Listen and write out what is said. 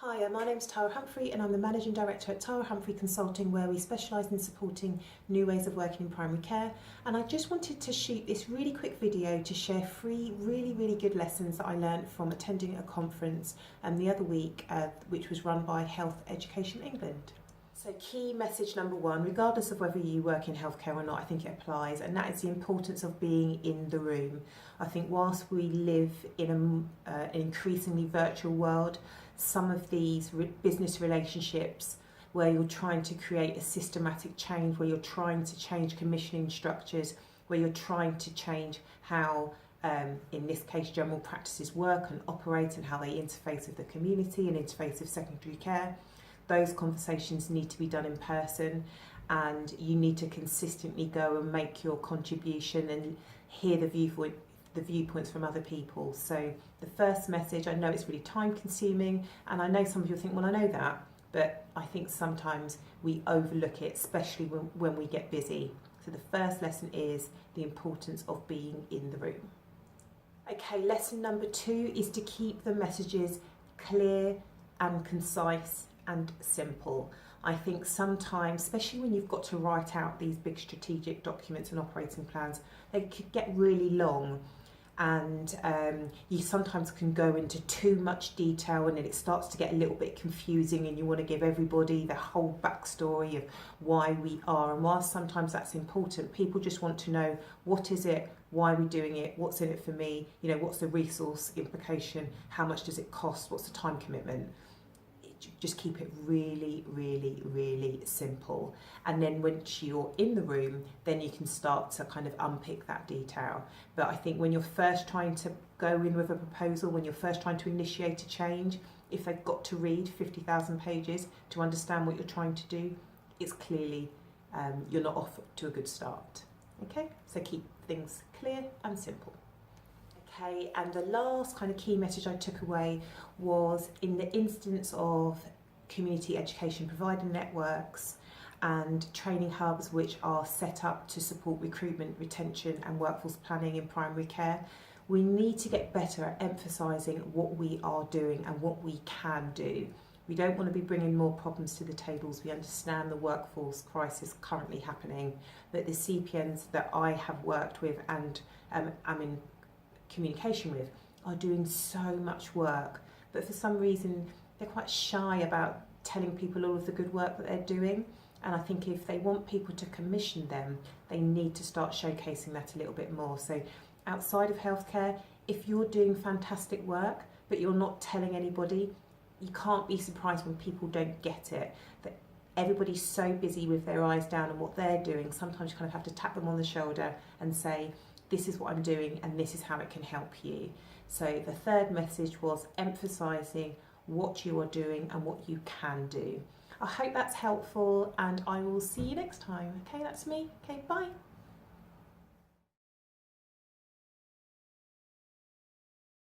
Hi, my name's Tara Humphrey and I'm the Managing Director at Tara Humphrey Consulting, where we specialise in supporting new ways of working in primary care. And I just wanted to shoot this really quick video to share 3 really good lessons that I learned from attending a conference the other week, which was run by Health Education England. So key message number 1, regardless of whether you work in healthcare or not, I think it applies, and that is the importance of being in the room. I think whilst we live in an increasingly virtual world, some of these business relationships where you're trying to create a systematic change, where you're trying to change commissioning structures, where you're trying to change how, in this case, general practices work and operate and how they interface with the community and interface with secondary care, those conversations need to be done in person, and you need to consistently go and make your contribution and hear the viewpoints from other people. So the first message, I know it's really time consuming, and I know some of you think, well, I know that, but I think sometimes we overlook it, especially when we get busy. So the first lesson is the importance of being in the room. Okay, lesson number 2 is to keep the messages clear and concise and simple. I think sometimes, especially when you've got to write out these big strategic documents and operating plans, they could get really long, and you sometimes can go into too much detail, and then it starts to get a little bit confusing, and you want to give everybody the whole backstory of why we are. And whilst sometimes that's important, people just want to know, what is it, why are we doing it, what's in it for me, what's the resource implication, how much does it cost, what's the time commitment. Just keep it really simple, and then once you're in the room, then you can start to kind of unpick that detail. But I think when you're first trying to go in with a proposal, when you're first trying to initiate a change, if they've got to read 50,000 pages to understand what you're trying to do, it's clearly you're not off to a good start. Okay, so keep things clear and simple. Okay, and the last kind of key message I took away was, in the instance of community education provider networks and training hubs which are set up to support recruitment, retention and workforce planning in primary care, we need to get better at emphasising what we are doing and what we can do. We don't want to be bringing more problems to the tables. We understand the workforce crisis currently happening, but the CEPNs that I have worked with and am in communication with are doing so much work, but for some reason they're quite shy about telling people all of the good work that they're doing. And I think if they want people to commission them, they need to start showcasing that a little bit more. So outside of healthcare, if you're doing fantastic work but you're not telling anybody, you can't be surprised when people don't get it. That everybody's so busy with their eyes down on what they're doing, sometimes you kind of have to tap them on the shoulder and say, this is what I'm doing and this is how it can help you. So the third message was emphasising what you are doing and what you can do. I hope that's helpful, and I will see you next time. Okay, that's me. Okay, bye.